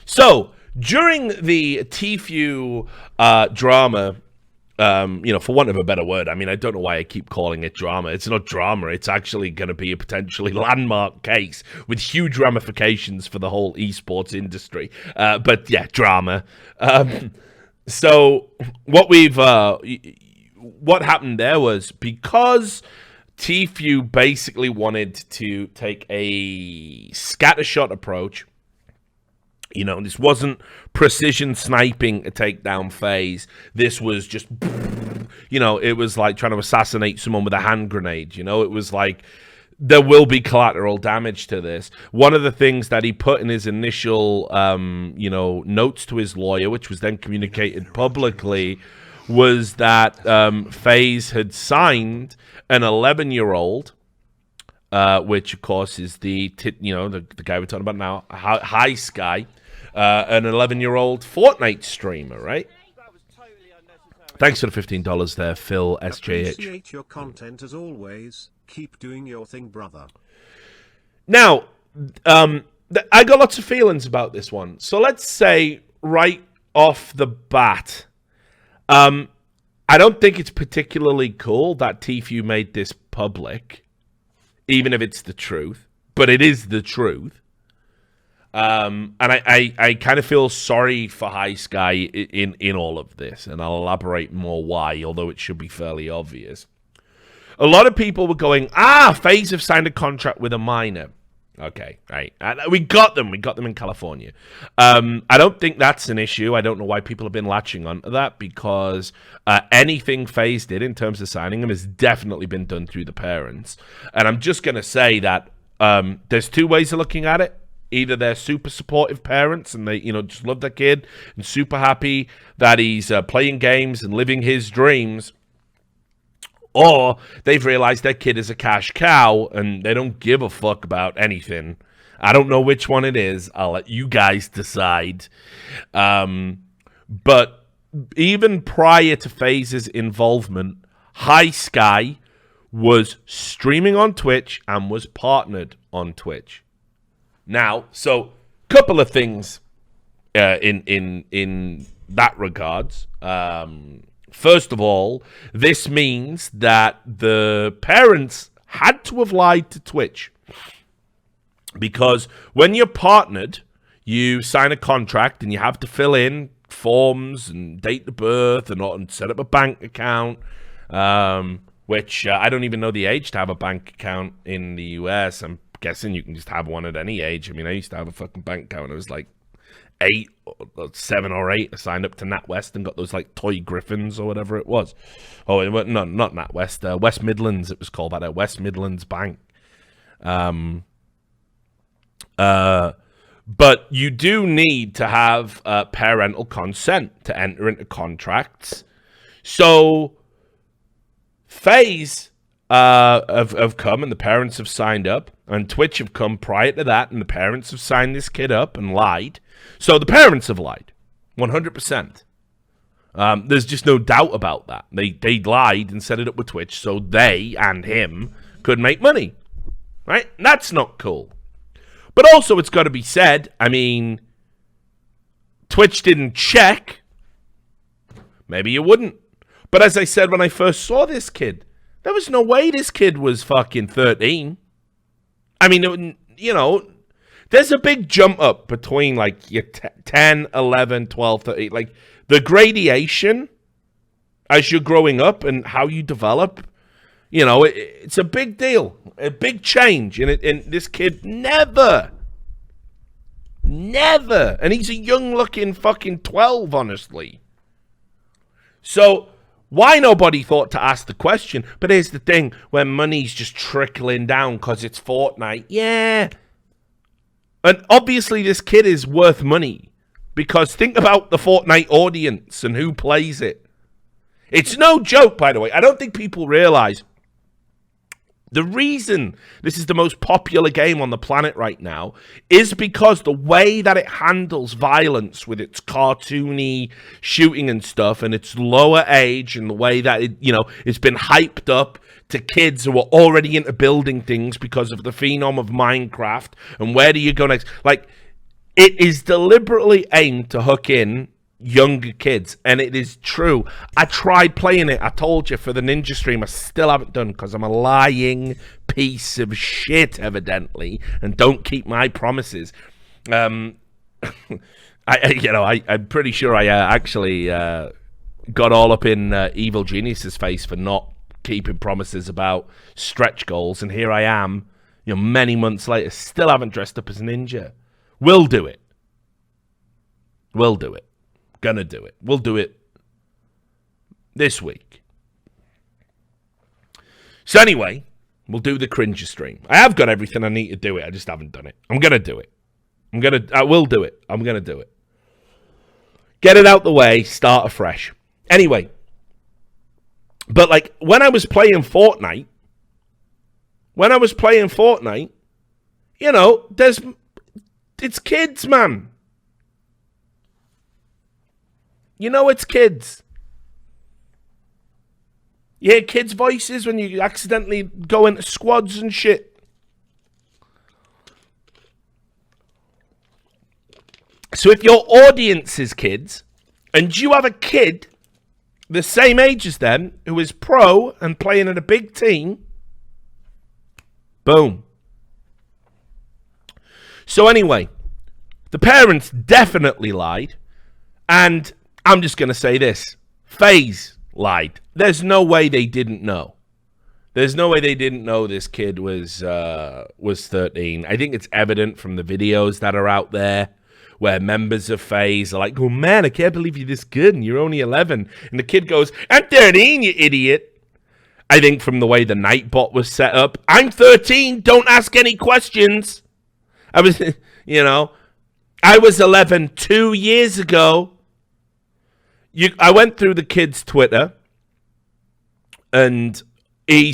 So during the Tfue drama, for want of a better word, I mean, I don't know why I keep calling it drama. It's not drama. It's actually going to be a potentially landmark case with huge ramifications for the whole esports industry. But yeah, drama. So what happened there was because Tfue basically wanted to take a scattershot approach. This wasn't precision sniping a takedown phase. This was just, it was like trying to assassinate someone with a hand grenade. It was like there will be collateral damage to this. One of the things that he put in his initial, notes to his lawyer, which was then communicated publicly, was that FaZe had signed an 11-year-old, which of course is the guy we're talking about now, H1ghsky, an 11-year-old Fortnite streamer, right? Thanks for the $15 there, Phil SJH. Appreciate your content as always. Keep doing your thing, brother. Now, I got lots of feelings about this one. So let's say right off the bat, I don't think it's particularly cool that Tfue made this public, even if it's the truth, but it is the truth. And I kind of feel sorry for H1ghsky in all of this, and I'll elaborate more why, although it should be fairly obvious. A lot of people were going, FaZe have signed a contract with a minor. Okay, right. We got them in California. I don't think that's an issue. I don't know why people have been latching onto that, because anything FaZe did in terms of signing them has definitely been done through the parents. And I'm just going to say that there's two ways of looking at it. Either they're super supportive parents and they, just love their kid and super happy that he's playing games and living his dreams, or they've realized their kid is a cash cow and they don't give a fuck about anything. I don't know which one it is. I'll let you guys decide. But even prior to FaZe's involvement, H1ghsky was streaming on Twitch and was partnered on Twitch. Now, so couple of things in that regards. First of all, this means that the parents had to have lied to Twitch, because when you're partnered, you sign a contract and you have to fill in forms and date of birth and set up a bank account, which I don't even know the age to have a bank account in the US. I'm guessing you can just have one at any age. I mean, I used to have a fucking bank account when I was like 7 or 8. I signed up to NatWest and got those like toy griffins or whatever it was. Oh, no, not NatWest. West Midlands, it was called that. West Midlands Bank. But you do need to have parental consent to enter into contracts. So FaZe have come and the parents have signed up, and Twitch have come prior to that and the parents have signed this kid up and lied. So the parents have lied 100%. There's just no doubt about that. They lied and set it up with Twitch so they and him could make money, right? And that's not cool. But also, it's got to be said, I mean, Twitch didn't check. Maybe you wouldn't. But as I said when I first saw this kid, there was no way this kid was fucking 13. I mean, there's a big jump up between like your 10, 11, 12, 13. Like the gradation as you're growing up and how you develop, it's a big deal, a big change. And this kid never. And he's a young looking fucking 12, honestly. So why nobody thought to ask the question? But here's the thing, when money's just trickling down because it's Fortnite, yeah. And obviously this kid is worth money, because think about the Fortnite audience and who plays it. It's no joke, by the way. I don't think people realize the reason this is the most popular game on the planet right now is because the way that it handles violence with its cartoony shooting and stuff, and its lower age, and the way that it's been hyped up to kids who are already into building things because of the phenom of Minecraft. And where do you go next? Like, It is deliberately aimed to hook in younger kids, and it is true. I tried playing it, I told you, for the Ninja stream. I still haven't done, because I'm a lying piece of shit, evidently, and don't keep my promises. I'm pretty sure I actually got all up in Evil Genius's face for not keeping promises about stretch goals, and here I am, many months later, still haven't dressed up as a ninja. We'll do it. Gonna do it. We'll do it this week. So anyway, we'll do the Cringer stream. I have got everything I need to do it. I just haven't done it. I'm gonna do it. I will do it. I'm gonna do it. Get it out the way. Start afresh. Anyway, but like when I was playing Fortnite, it's kids, man. It's kids. You hear kids' voices when you accidentally go into squads and shit. So if your audience is kids, and you have a kid the same age as them who is pro and playing in a big team, boom. So anyway, the parents definitely lied, and I'm just going to say this. FaZe lied. There's no way they didn't know. There's no way they didn't know this kid was 13. I think it's evident from the videos that are out there where members of FaZe are like, oh man, I can't believe you're this good and you're only 11. And the kid goes, I'm 13, you idiot. I think from the way the Nightbot was set up, I'm 13, don't ask any questions. I was 11 2 years ago. I went through the kid's Twitter, and he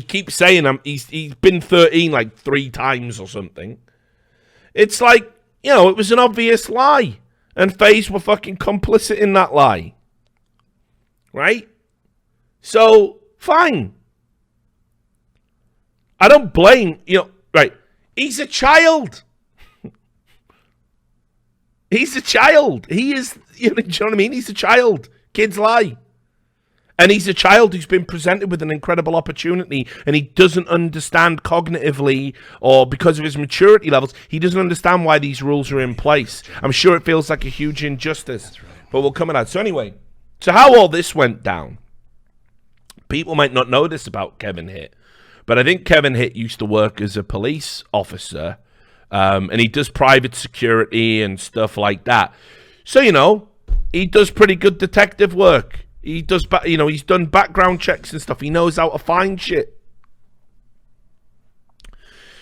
keeps saying he's been 13 like 3 times or something. It's like, it was an obvious lie, and FaZe were fucking complicit in that lie, right? So fine. I don't blame right. He's a child. He's a child. He is. Do you know what I mean? He's a child. Kids lie. And he's a child who's been presented with an incredible opportunity, and he doesn't understand cognitively, or because of his maturity levels, he doesn't understand why these rules are in place. I'm sure it feels like a huge injustice. That's right. But we'll come at that. So anyway, so how all this went down. People might not know this about Kevin Hitt, but I think Kevin Hitt used to work as a police officer, and he does private security and stuff like that. So, he does pretty good detective work. He does, he's done background checks and stuff. He knows how to find shit.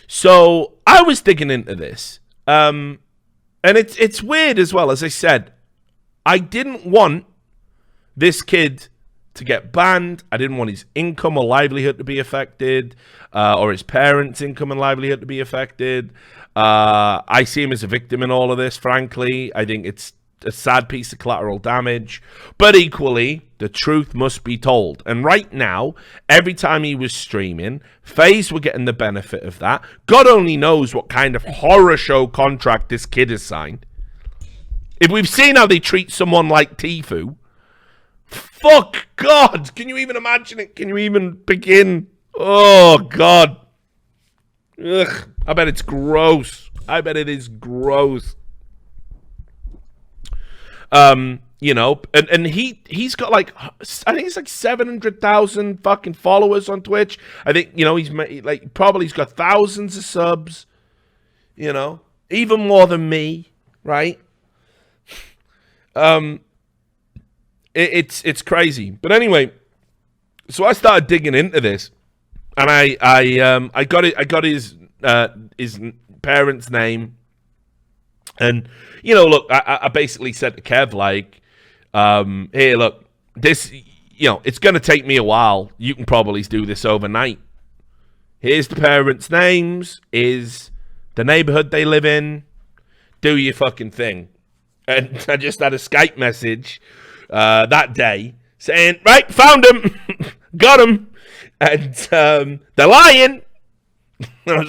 So I was digging into this, and it's weird as well. As I said, I didn't want this kid to get banned. I didn't want his income or livelihood to be affected, or his parents' income and livelihood to be affected. I see him as a victim in all of this, frankly. I think it's a sad piece of collateral damage, but equally, the truth must be told. And right now, every time he was streaming, FaZe were getting the benefit of that. God only knows what kind of horror show contract this kid has signed. If we've seen how they treat someone like Tfue, fuck God, can you even imagine it? Can you even begin? Oh God. Ugh, I bet it's gross. I bet it is gross. And he's got like, I think it's like 700,000 fucking followers on Twitch. I think, he's like, probably he's got thousands of subs, even more than me, right? It's crazy. But anyway, so I started digging into this, and I got his parents' name. And, look, I basically said to Kev, like, here, look, this, it's going to take me a while. You can probably do this overnight. Here's the parents' names, is the neighborhood they live in. Do your fucking thing. And I just had a Skype message that day saying, right, found him, got him. And they're lying. All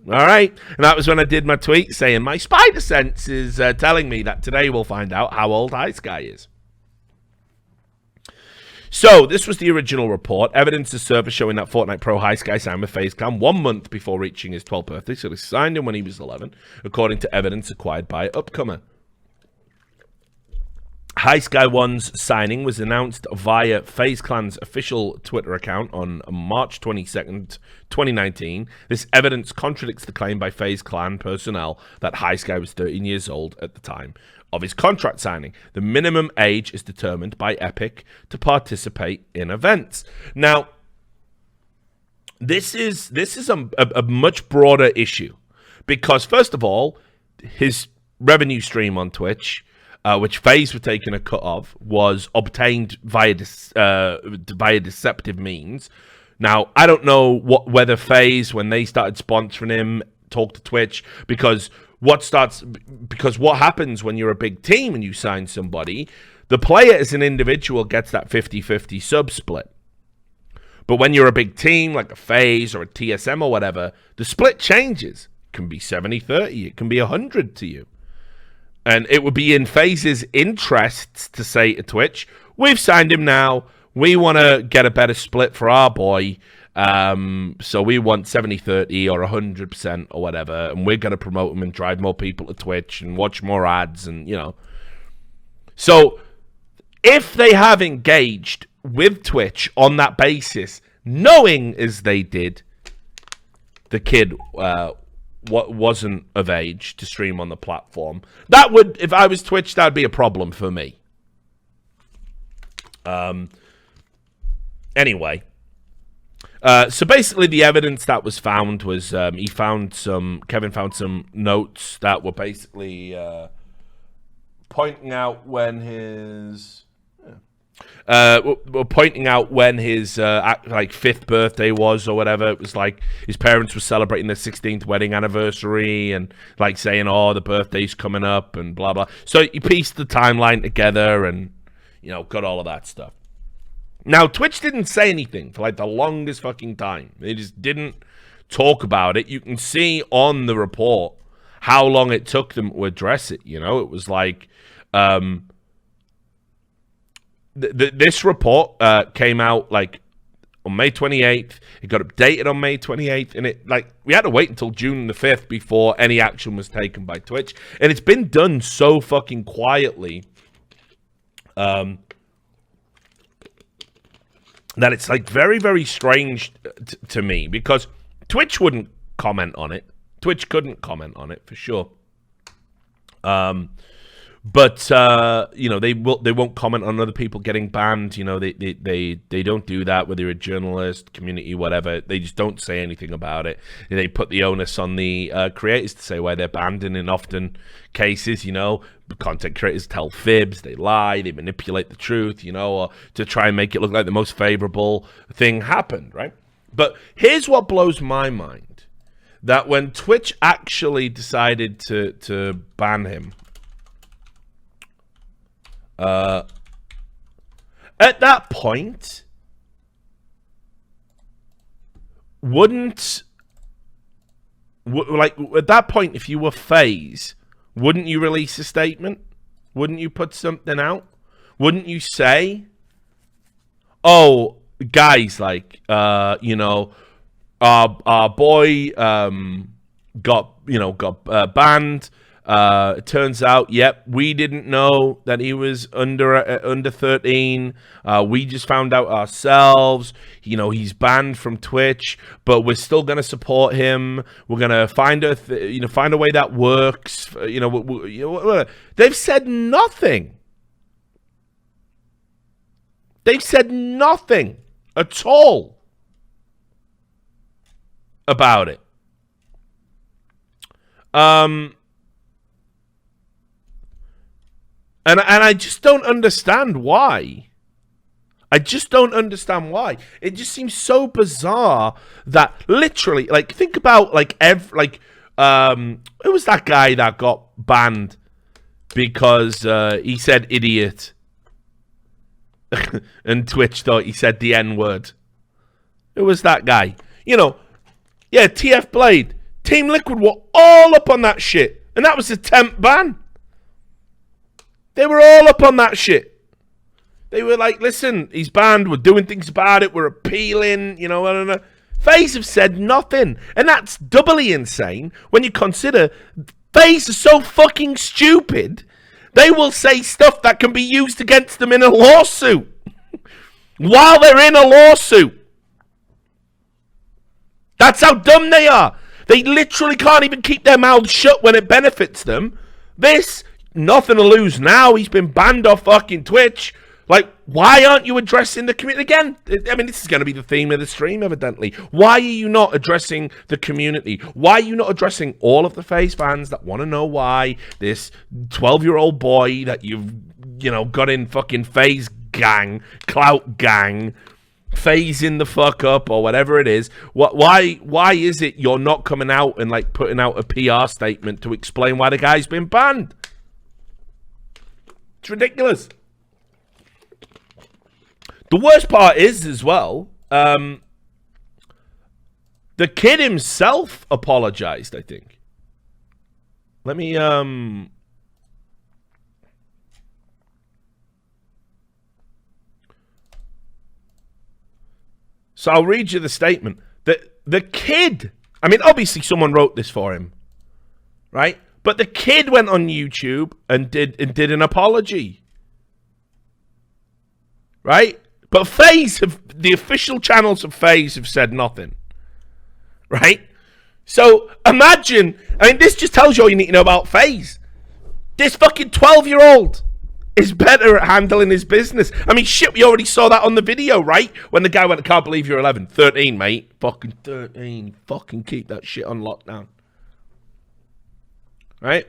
right. And that was when I did my tweet saying my spider sense is telling me that today we'll find out how old H1ghsky is. So, this was the original report. Evidence is surfaced showing that Fortnite Pro H1ghsky signed with FaZe Clan 1 month before reaching his 12th birthday, so they signed him when he was 11, according to evidence acquired by Upcomer. H1ghsky1's signing was announced via FaZe Clan's official Twitter account on March 22nd, 2019. This evidence contradicts the claim by FaZe Clan personnel that H1ghsky was 13 years old at the time of his contract signing. The minimum age is determined by Epic to participate in events. Now, this is a much broader issue because, first of all, his revenue stream on Twitch, which FaZe were taking a cut of, was obtained via deceptive means. Now, I don't know whether FaZe, when they started sponsoring him, talked to Twitch, because what happens when you're a big team and you sign somebody, the player as an individual gets that 50-50 sub split. But when you're a big team, like a FaZe or a TSM or whatever, the split changes. It can be 70-30, it can be 100 to you. And it would be in FaZe's interests to say to Twitch, we've signed him now, we want to get a better split for our boy, so we want 70-30 or 100% or whatever, and we're going to promote him and drive more people to Twitch and watch more ads, and, you know. So, if they have engaged with Twitch on that basis, knowing as they did, the kid wasn't of age to stream on the platform, that would, if I was Twitch, that would be a problem for me. Anyway, so basically the evidence that was found was Kevin found some notes that were basically pointing out when his like 5th birthday was or whatever. It was like his parents were celebrating their 16th wedding anniversary and like saying, oh, the birthday's coming up and blah blah. So he pieced the timeline together and, you know, got all of that stuff. Now, Twitch didn't say anything for like the longest fucking time. They just didn't talk about it. You can see on the report how long it took them to address it. You know, it was like this report came out like on May 28th. It got updated on May 28th, and it like we had to wait until June the 5th before any action was taken by Twitch. And it's been done so fucking quietly. That it's like very, very strange to me because Twitch wouldn't comment on it. Twitch couldn't comment on it for sure. But you know, they won't comment on other people getting banned. You know, they don't do that, whether you're a journalist, community, whatever. They just don't say anything about it. They put the onus on the creators to say why they're banned, and in often cases, you know, content creators tell fibs, they lie, they manipulate the truth, you know, or to try and make it look like the most favorable thing happened, right? But here's what blows my mind: that when Twitch actually decided to ban him, at that point, at that point, if you were FaZe, wouldn't you release a statement? Wouldn't you put something out? Wouldn't you say, oh, guys, like, you know, our boy got banned. It turns out, yep, we didn't know that he was under 13. We just found out ourselves. You know, he's banned from Twitch, but we're still gonna support him. We're gonna find a way that works. You know, they've said nothing. They've said nothing at all about it. And I just don't understand why. I just don't understand why. It just seems so bizarre that literally, like, think about like who was that guy that got banned because he said idiot, and Twitch thought he said the N-word. Who was that guy? You know, Yeah, TF Blade. Team Liquid were all up on that shit. And that was a temp ban. They were all up on that shit. They were like, listen, he's banned. We're doing things about it. We're appealing. You know, I don't know. FaZe have said nothing. And that's doubly insane when you consider FaZe are so fucking stupid. They will say stuff that can be used against them in a lawsuit. While they're in a lawsuit. That's how dumb they are. They literally can't even keep their mouths shut when it benefits them. This, nothing to lose now. He's been banned off fucking Twitch. Like, why aren't you addressing the community? Again, I mean, this is going to be the theme of the stream, evidently. Why are you not addressing the community? Why are you not addressing all of the FaZe fans that want to know why this 12-year-old boy that you've, you know, got in fucking FaZe gang, clout gang, phasing the fuck up or whatever it is. Why is it you're not coming out and like putting out a PR statement to explain why the guy's been banned? It's ridiculous. The worst part is as well, the kid himself apologized, I think. Let me So I'll read you the statement. The kid, I mean, obviously someone wrote this for him, right? But the kid went on YouTube and did an apology, right? But FaZe the official channels of FaZe have said nothing, right? So imagine, I mean, this just tells you all you need to know about FaZe. This fucking 12-year-old is better at handling his business. I mean, shit, we already saw that on the video, right? When the guy went, I can't believe you're 11. 13, mate. Fucking 13. Fucking keep that shit on lockdown. Right?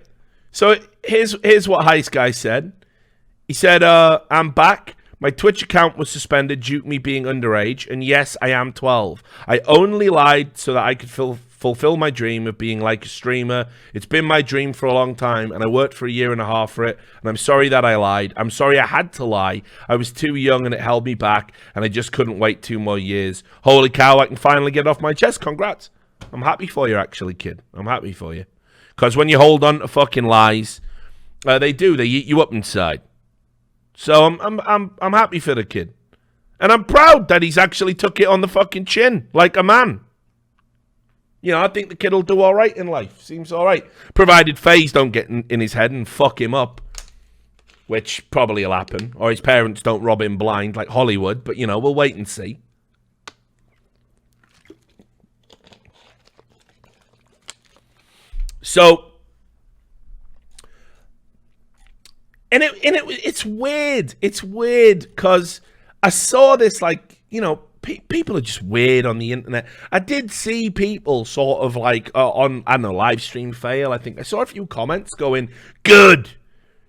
So here's what H1ghsky said. He said, I'm back. My Twitch account was suspended due to me being underage. And yes, I am 12. I only lied so that I could fulfill my dream of being like a streamer. It's been my dream for a long time, and I worked for 1.5 years for it, and I'm sorry that I lied. I'm sorry I had to lie. I was too young, and it held me back, and I just couldn't wait 2 more years. Holy cow, I can finally get off my chest. Congrats. I'm happy for you, actually, kid. I'm happy for you. Because when you hold on to fucking lies, they eat you up inside. So I'm happy for the kid. And I'm proud that he's actually took it on the fucking chin, like a man. You know, I think the kid will do all right in life. Seems all right. Provided FaZe don't get in his head and fuck him up. Which probably will happen. Or his parents don't rob him blind like Hollywood. But, you know, we'll wait and see. So, it's weird. It's weird because I saw this, like, you know, people are just weird on the internet. I did see people sort of like on, I don't know, live stream fail. I think I saw a few comments going, good,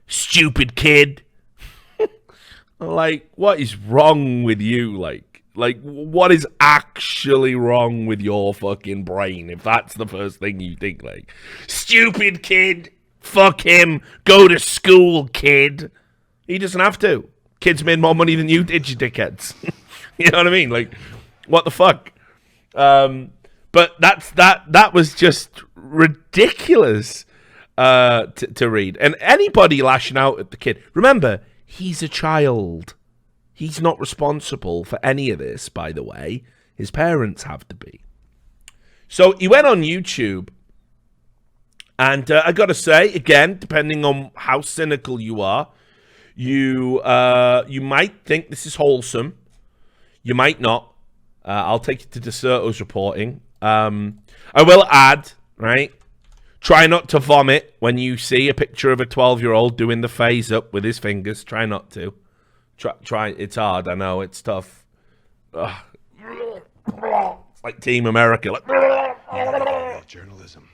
stupid kid. Like, what is wrong with you? Like, what is actually wrong with your fucking brain if that's the first thing you think? Like, stupid kid, fuck him, go to school, kid. He doesn't have to. Kids made more money than you did, you dickheads. You know what I mean? Like, what the fuck? But that was just ridiculous to read. And anybody lashing out at the kid, remember, he's a child. He's not responsible for any of this, by the way. His parents have to be. So he went on YouTube, and I got to say, again, depending on how cynical you are, you might think this is wholesome. You might not. I'll take you to DeCerto's reporting. I will add, right? Try not to vomit when you see a picture of a 12-year-old doing the FaZe up with his fingers. Try not to. Try. It's hard. I know. It's tough. Ugh. It's like Team America. Like, yeah, journalism.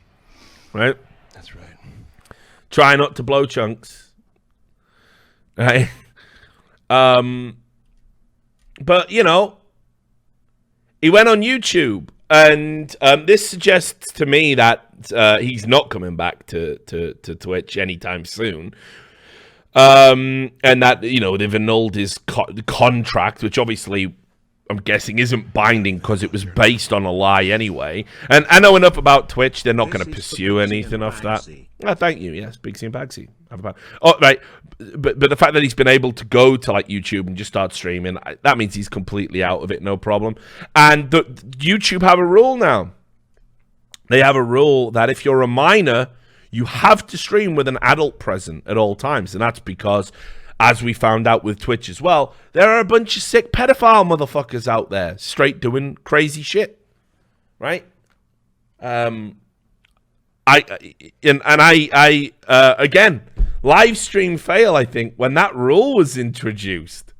Right? That's right. Try not to blow chunks. Right? But, you know, he went on YouTube, and this suggests to me that he's not coming back to Twitch anytime soon. And that, you know, they've annulled his contract, which obviously I'm guessing isn't binding because it was based on a lie anyway. And I know enough about Twitch; they're not going to pursue anything off that. Oh, thank you. Yes, Big C and Bagsy. Oh, right. But the fact that he's been able to go to like YouTube and just start streaming, that means he's completely out of it, no problem. And YouTube have a rule now. They have a rule that if you're a minor, you have to stream with an adult present at all times. And that's because, as we found out with Twitch as well, there are a bunch of sick pedophile motherfuckers out there straight doing crazy shit. Right? Again, live stream fail, I think, when that rule was introduced.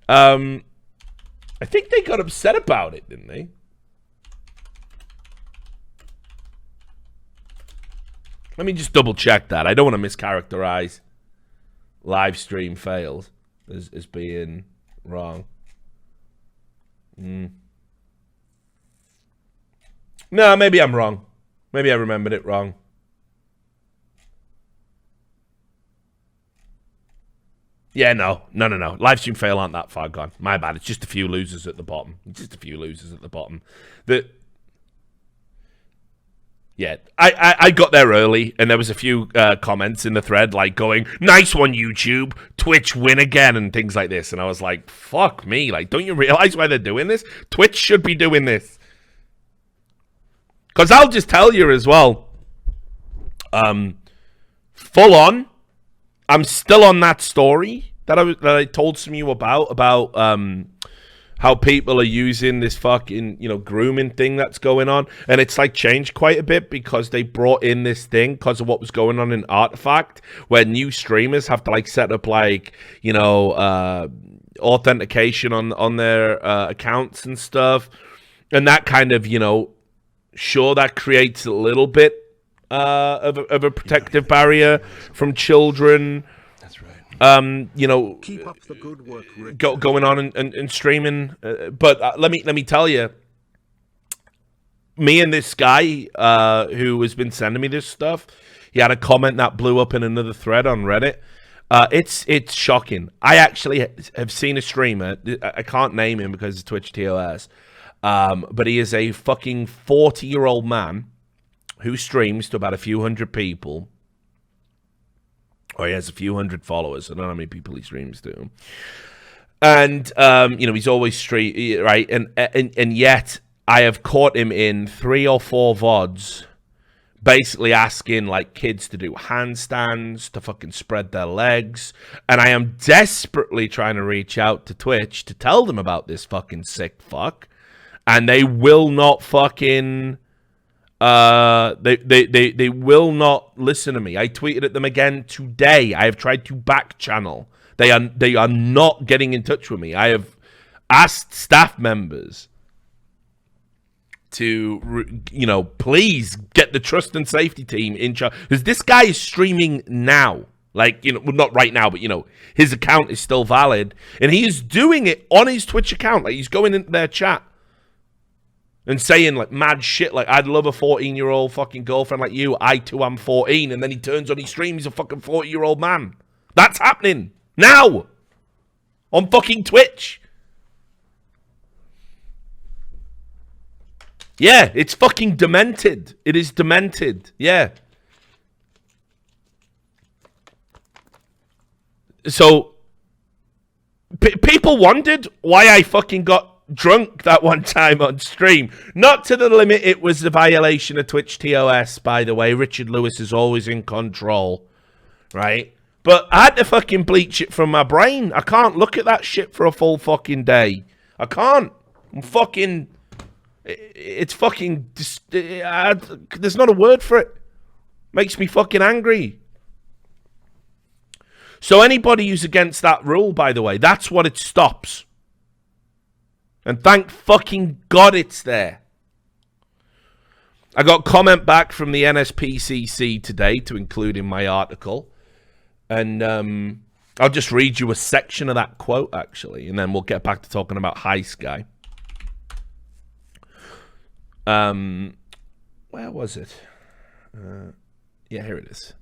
I think they got upset about it, didn't they? Let me just double check that. I don't want to mischaracterize live stream fails as being wrong. No, maybe I'm wrong. Maybe I remembered it wrong. Yeah, no. Live stream fail aren't that far gone. My bad. It's just a few losers at the bottom. Yeah, I got there early, and there was a few comments in the thread, like, going, nice one, YouTube, Twitch win again, and things like this, and I was like, fuck me, like, don't you realize why they're doing this? Twitch should be doing this. Because I'll just tell you as well, full on, I'm still on that story that I told some of you about how people are using this fucking, grooming thing that's going on. And it's like changed quite a bit because they brought in this thing because of what was going on in Artifact, where new streamers have to like set up like, authentication on their accounts and stuff. And that kind of, sure, that creates a little bit of a protective barrier from children. Keep up the good work, Rick. Going on and streaming. But let me tell you, me and this guy who has been sending me this stuff, he had a comment that blew up in another thread on Reddit. It's shocking. I actually have seen a streamer. I can't name him because it's Twitch TOS. But he is a fucking 40-year-old man who streams to about a few hundred people. Or he has a few hundred followers. I don't know how many people he streams to. And, he's always right? And yet, I have caught him in 3 or 4 VODs basically asking, like, kids to do handstands, to fucking spread their legs. And I am desperately trying to reach out to Twitch to tell them about this fucking sick fuck. And they will not fucking... They will not listen to me. I tweeted at them again today. I have tried to back channel. They are not getting in touch with me. I have asked staff members to, please get the trust and safety team in charge, because this guy is streaming now. Like, well, not right now, but his account is still valid, and he is doing it on his Twitch account. Like, he's going into their chat and saying, like, mad shit, like, I'd love a 14-year-old fucking girlfriend like you. I, too, am 14. And then he turns on his stream. He's a fucking 40-year-old man. That's happening. Now. On fucking Twitch. Yeah, it's fucking demented. It is demented. Yeah. So, people wondered why I fucking got drunk that one time on stream. Not to the limit it was a violation of Twitch TOS, by the way. Richard Lewis is always in control, right? But I had to fucking bleach it from my brain. I can't look at that shit for a full fucking day. I can't. I'm fucking... It's fucking... There's not a word for it. Makes me fucking angry. So anybody who's against that rule, by the way, that's what it stops. And thank fucking God it's there. I got comment back from the NSPCC today to include in my article. And I'll just read you a section of that quote, actually. And then we'll get back to talking about H1ghsky. Where was it? Yeah, here it is.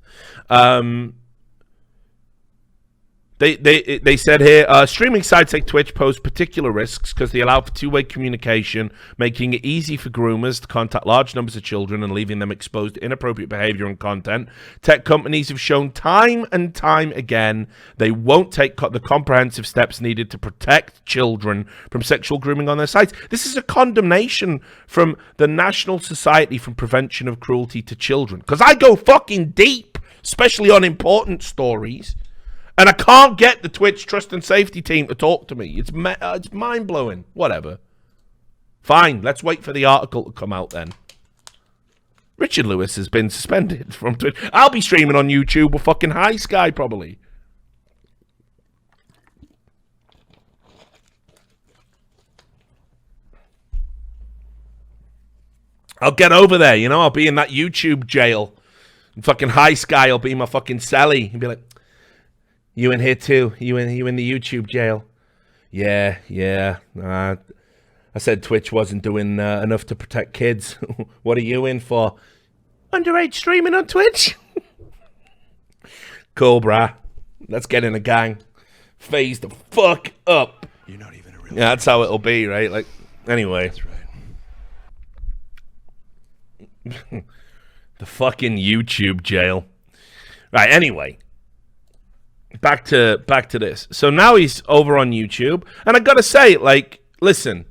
They said here, streaming sites like Twitch pose particular risks because they allow for two-way communication, making it easy for groomers to contact large numbers of children and leaving them exposed to inappropriate behavior and content. Tech companies have shown time and time again they won't take the comprehensive steps needed to protect children from sexual grooming on their sites. This is a condemnation from the National Society for Prevention of Cruelty to Children, because I go fucking deep, especially on important stories. And I can't get the Twitch Trust and Safety team to talk to me. It's mind-blowing. Whatever. Fine, let's wait for the article to come out then. Richard Lewis has been suspended from Twitch. I'll be streaming on YouTube with fucking H1ghsky probably. I'll get over there, you know? I'll be in that YouTube jail. And fucking H1ghsky will be my fucking celly. He'll be like... You in here too? You in the YouTube jail? Yeah. I said Twitch wasn't doing enough to protect kids. What are you in for? Underage streaming on Twitch? Cool, brah. Let's get in a gang. Phase the fuck up. You're not even a real. Yeah, that's how it'll be, right? Like, anyway. That's right. The fucking YouTube jail. Right, anyway. Back to this. So now he's over on YouTube, and I gotta say, like, listen,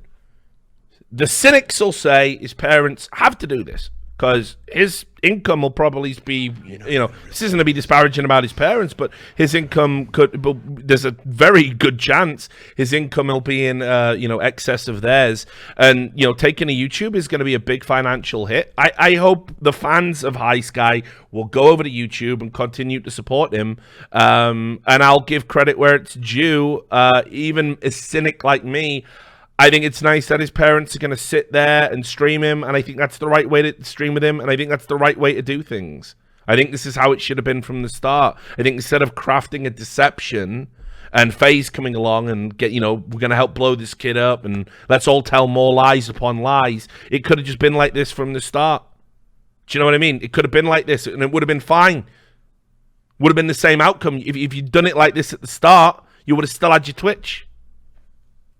the cynics will say his parents have to do this because his income will probably be, you know, this isn't to be disparaging about his parents, but his income there's a very good chance his income will be in, you know, excess of theirs. And, you know, taking a YouTube is going to be a big financial hit. I hope the fans of H1ghsky will go over to YouTube and continue to support him. And I'll give credit where it's due. Even a cynic like me, I think it's nice that his parents are going to sit there and stream him, and I think that's the right way to stream with him, and I think that's the right way to do things. I think this is how it should have been from the start. I think instead of crafting a deception and Faze coming along and get, you know, we're going to help blow this kid up and let's all tell more lies upon lies, it could have just been like this from the start. Do you know what I mean? It could have been like this, and it would have been fine. Would have been the same outcome. If you'd done it like this at the start, you would have still had your Twitch.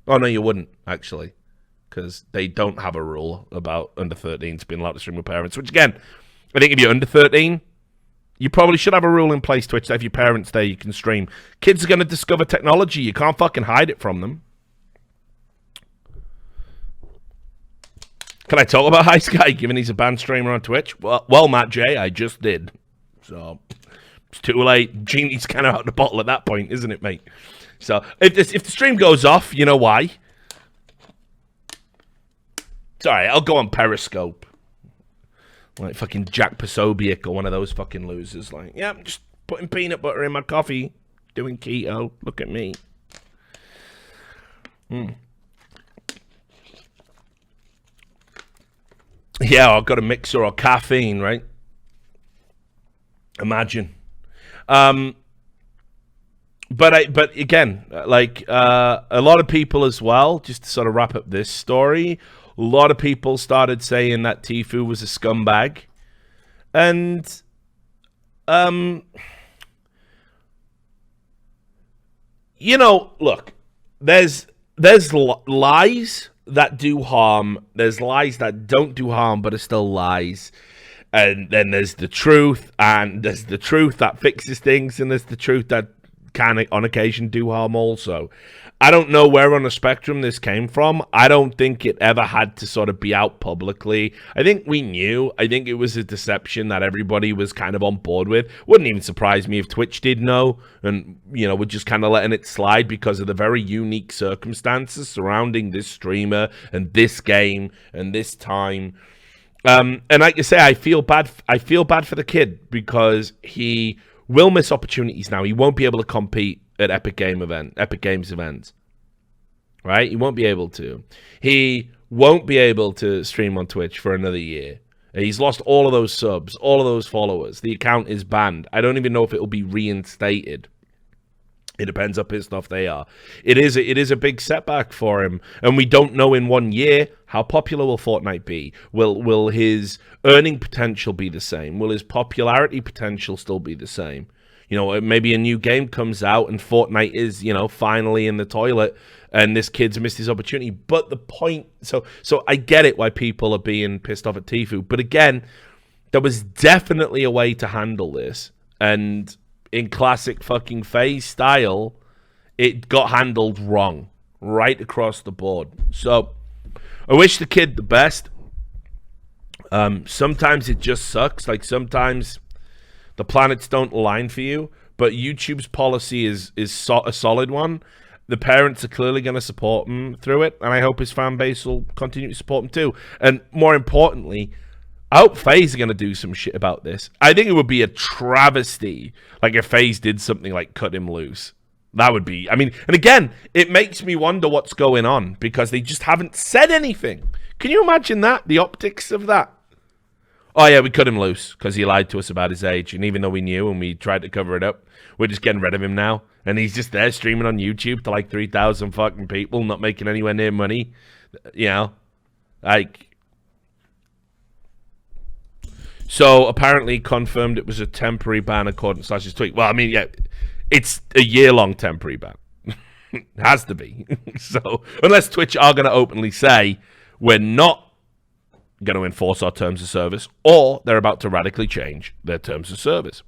Oh, no, you wouldn't, actually, because they don't have a rule about under 13s being allowed to stream with parents, which, again, I think if you're under 13, you probably should have a rule in place, Twitch, that if your parents there, you can stream. Kids are going to discover technology. You can't fucking hide it from them. Can I talk about H1ghsky, given he's a banned streamer on Twitch? Well, Matt J, I just did. So, it's too late. Genie's kind of out of the bottle at that point, isn't it, mate? So, if the stream goes off, you know why. Sorry, I'll go on Periscope. Like fucking Jack Posobiec or one of those fucking losers. Like, yeah, I'm just putting peanut butter in my coffee. Doing keto. Look at me. Yeah, I've got a mixer or caffeine, right? Imagine. But again, like a lot of people as well, just to sort of wrap up this story, a lot of people started saying that Tfue was a scumbag. And you know, look, there's lies that do harm, there's lies that don't do harm but are still lies. And then there's the truth, and there's the truth that fixes things, and there's the truth that can on occasion do harm also. I don't know where on the spectrum this came from. I don't think it ever had to sort of be out publicly. I think we knew. I think it was a deception that everybody was kind of on board with. Wouldn't even surprise me if Twitch did know and, you know, we're just kind of letting it slide because of the very unique circumstances surrounding this streamer and this game and this time. And like you say, I feel bad for the kid because he will miss opportunities now. He won't be able to compete at Epic Games events. Right? He won't be able to. He won't be able to stream on Twitch for another year. He's lost all of those subs, all of those followers. The account is banned. I don't even know if it will be reinstated. It depends how pissed off they are. It is a big setback for him, and we don't know in 1 year how popular will Fortnite be. Will his earning potential be the same? Will his popularity potential still be the same? You know, maybe a new game comes out and Fortnite is, you know, finally in the toilet, and this kid's missed his opportunity. But the point, so I get it why people are being pissed off at Tfue, but again, there was definitely a way to handle this, and in classic fucking Faze style, it got handled wrong right across the board. So I wish the kid the best. Sometimes it just sucks. Like, sometimes the planets don't align for you, but YouTube's policy is a solid one. The parents are clearly going to support him through it, and I hope his fan base will continue to support him too. And more importantly, I hope Faze is going to do some shit about this. I think it would be a travesty, like, if Faze did something like cut him loose. That would be, I mean, and again, it makes me wonder what's going on, because they just haven't said anything. Can you imagine that? The optics of that? Oh yeah, we cut him loose because he lied to us about his age, and even though we knew and we tried to cover it up, we're just getting rid of him now. And he's just there streaming on YouTube to like 3,000 fucking people, not making anywhere near money. You know? Like... So, apparently confirmed it was a temporary ban according to his tweet. Well, I mean, yeah, it's a year-long temporary ban. It has to be. So, unless Twitch are going to openly say, we're not going to enforce our terms of service, or they're about to radically change their terms of service.